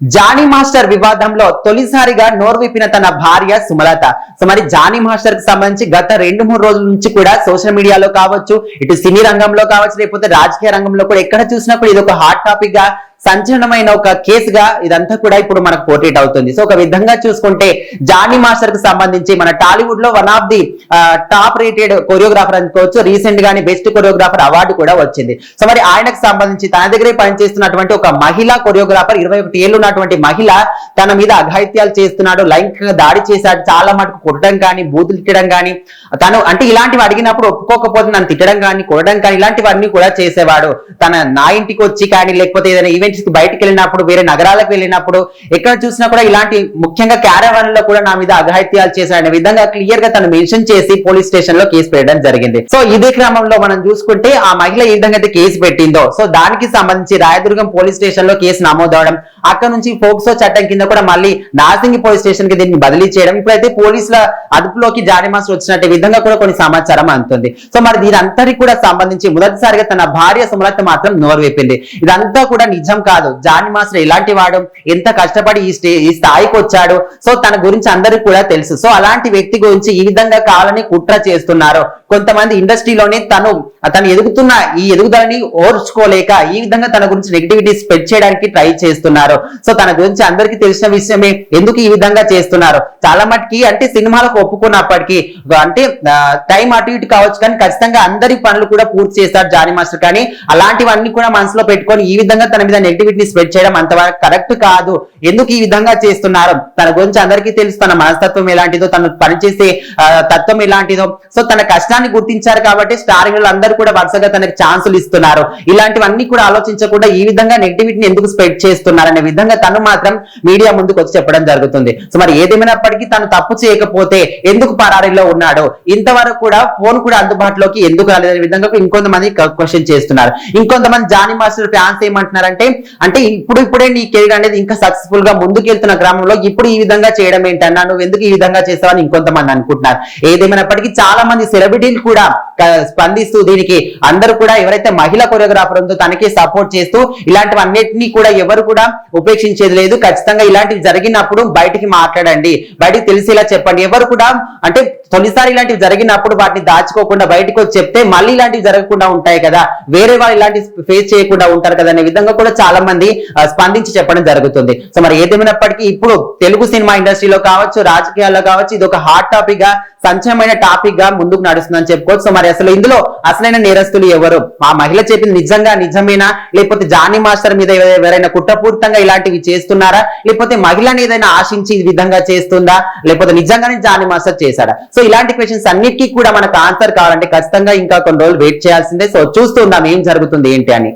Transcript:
Johnny master వివాదంలో తొలిసారిగా నోరు విప్పిన తన భార్య సుమలత. సో మరి జానీ మాస్టర్ కి సంబంధించి గత 2-3 రోజుల నుంచి కూడా సోషల్ మీడియాలో కావచ్చు, ఇటు సినీ రంగంలో కావచ్చు, లేకపోతే రాజకీయ రంగంలో కూడా ఎక్కడ చూసినా కూడా ఇది ఒక హాట్ టాపిక్ గా, సంచలనమైన ఒక కేసుగా ఇదంతా కూడా ఇప్పుడు మనకు పోర్ట్రేట్ అవుతుంది. సో ఒక విధంగా చూసుకుంటే జానీ మాస్టర్ కి సంబంధించి మన టాలీవుడ్ లో one of the top rated choreographer అనుకోవచ్చు. రీసెంట్ గానే బెస్ట్ కొరియోగ్రాఫర్ అవార్డు కూడా వచ్చింది. సో మరి ఆయనకు సంబంధించి తన దగ్గరే పనిచేస్తున్నటువంటి ఒక మహిళా కొరియోగ్రాఫర్, 21 ఏళ్ళు ఉన్నటువంటి మహిళ తన మీద అఘాయిత్యాలు చేస్తున్నాడు, లైంగికంగా దాడి చేశాడు, చాలా మటుకు కొట్టడం కానీ, బూతులు తిట్టడం కానీ, తను అంటే ఇలాంటివి అడిగినప్పుడు ఒప్పుకోకపోతే నన్ను తిట్టడం కానీ, కొట్టడం కానీ, ఇలాంటివన్నీ కూడా చేసేవాడు. నా ఇంటికి వచ్చి కానీ, లేకపోతే ఏదైనా ఈవెంట్స్ కి బయటకు వెళ్ళినప్పుడు, వేరే నగరాలకు వెళ్ళినప్పుడు ఎక్కడ చూసినా కూడా ఇలాంటి, ముఖ్యంగా క్యారవాన్ లో కూడా నా మీద అఘాయిత్యాలు చేశాడనే విధంగా క్లియర్ గా తను మెన్షన్ చేసి పోలీస్ స్టేషన్ లో కేసు పెట్టడం జరిగింది. సో ఇదే క్రమంలో మనం చూసుకుంటే ఆ మహిళ ఏ విధంగా అయితే కేసు పెట్టిందో, సో దానికి సంబంధించి రాయదుర్గం పోలీస్ స్టేషన్ లో కేసు నమోదవడం, అక్కడ నుంచి పోక్సో చట్టం కింద కూడా మళ్ళీ నార్సింగి పోలీస్ స్టేషన్ కి దీన్ని బదిలీ చేయడం, ఇప్పుడైతే పోలీసుల అదుపులోకి జానీ మాస్టర్ వచ్చినట్టు విధంగా కూడా కొన్ని సమాచారం అందుతుంది. సో మరి దీని అంతటికి కూడా సంబంధించి మొదటిసారిగా తన భార్య సుమలత మాత్రం నోరు విప్పింది. ఇదంతా కూడా నిజం కాదు, జానీ మాస్టర్ ఎలాంటి వాడు, ఎంత కష్టపడి ఈ స్థాయికి వచ్చాడు, సో తన గురించి అందరికి కూడా తెలుసు. సో అలాంటి వ్యక్తి గురించి ఈ విధంగా కావాలని కుట్ర చేస్తున్నారు కొంతమంది. ఇండస్ట్రీలోనే తను ఎదుగుతున్న ఈ ఎదుగుదలని ఓర్చుకోలేక ఈ విధంగా తన గురించి నెగిటివిటీ స్ప్రెడ్ చేయడానికి ట్రై చేస్తున్నారు. సో తన గురించి అందరికీ తెలిసిన విషయమే, ఎందుకు ఈ విధంగా చేస్తున్నారు. చాలా మటుకి అంటే సినిమాలకు ఒప్పుకున్నప్పటికీ అంటే టైం అటు ఇటు కావచ్చు, కానీ ఖచ్చితంగా అందరి పనులు కూడా పూర్తి చేస్తారు జానీ మాస్టర్. కానీ అలాంటివన్నీ కూడా మనసులో పెట్టుకొని ఈ విధంగా తన మీద నెగిటివిటీని స్ప్రెడ్ చేయడం అంతవరకు కరెక్ట్ కాదు. ఎందుకు ఈ విధంగా చేస్తున్నారు, తన గురించి అందరికీ తెలుసు, తన మనస్తత్వం ఎలాంటిదో, తను పనిచేసే తత్వం ఎలాంటిదో. సో తన కష్టాన్ని గుర్తించారు కాబట్టి స్టారింగ్ అందరూ కూడా వరుసగా తనకి ఛాన్సులు ఇస్తున్నారు. ఇలాంటివన్నీ కూడా ఆలోచించకుండా ఈ విధంగా నెగిటివిటీని ఎందుకు స్ప్రెడ్ చేస్తున్నారు అనే విధంగా తను మాత్రం మీడియా ముందుకు వచ్చి చెప్పడం జరుగుతుంది. సో మరి ఏదేమైనప్పటికీ తను తప్పు చేయకపోతే ఎందుకు పరారీలో ఉన్నాడు, ఇంతవరకు కూడా ఫోన్ కూడా అందుబాటులోకి ఎందుకు రాలేదనే విధంగా ఇంకొంతమంది క్వశ్చన్ చేస్తున్నారు. ఇంకొంతమంది జానీ మాస్టర్ ఫ్యాన్స్ ఏమంటున్నారంటే, అంటే ఇప్పుడే నీ కెరీర్ అనేది ఇంకా సక్సెస్ఫుల్ గా ముందుకెళ్తున్న క్రమంలో ఇప్పుడు ఈ విధంగా చేయడం ఏంటన్నా, నువ్వు ఎందుకు ఈ విధంగా చేస్తావని ఇంకొంతమంది అనుకుంటున్నారు. ఏదేమైనప్పటికీ చాలా మంది సెలబ్రిటీలు కూడా స్పందిస్తూ దీనికి అందరూ కూడా ఎవరైతే మహిళా కొరియోగ్రాఫర్ ఉందో తనకే సపోర్ట్ చేస్తూ ఇలాంటివన్నిటినీ కూడా ఎవరు కూడా ఉపేక్షించేది లేదు. ఖచ్చితంగా ఇలాంటివి జరిగినప్పుడు బయటికి మాట్లాడండి, బయటికి తెలిసేలా చెప్పండి. ఎవరు కూడా అంటే తొలిసారి ఇలాంటివి జరిగినప్పుడు వాటిని దాచుకోకుండా బయటకు వచ్చి చెప్తే మళ్ళీ ఇలాంటివి జరగకుండా ఉంటాయి కదా, వేరే వాళ్ళు ఇలాంటి ఫేస్ చేయకుండా ఉంటారు కదా అనే విధంగా కూడా చాలా మంది స్పందించి చెప్పడం జరుగుతుంది. సో మరి ఏదేమైనప్పటికీ ఇప్పుడు తెలుగు సినిమా ఇండస్ట్రీలో కావచ్చు, రాజకీయాల్లో కావచ్చు, ఇది ఒక హాట్ టాపిక్ గా, సంచలనమైన టాపిక్ గా ముందుకు నడుస్తుందని చెప్పుకోవచ్చు. సో మరి అసలు ఇందులో అసలైన నేరస్తులు ఎవరు, ఆ మహిళ చెప్పింది నిజమేనా, లేకపోతే జానీ మాస్టర్ మీద ఎవరైనా కుట్రపూరితంగా ఇలాంటివి చేస్తున్నారా, లేకపోతే మహిళని ఏదైనా ఆశించి ఈ విధంగా చేస్తుందా, లేకపోతే నిజంగానే జానీ మాస్టర్ చేశాడా? సో ఇలాంటి క్వశ్చన్స్ అన్నిటికీ కూడా మనకు ఆన్సర్ కావాలంటే ఖచ్చితంగా ఇంకా కొన్ని రోజులు వెయిట్ చేయాల్సిందే. సో చూస్తుందాం ఏం జరుగుతుంది ఏంటి అని.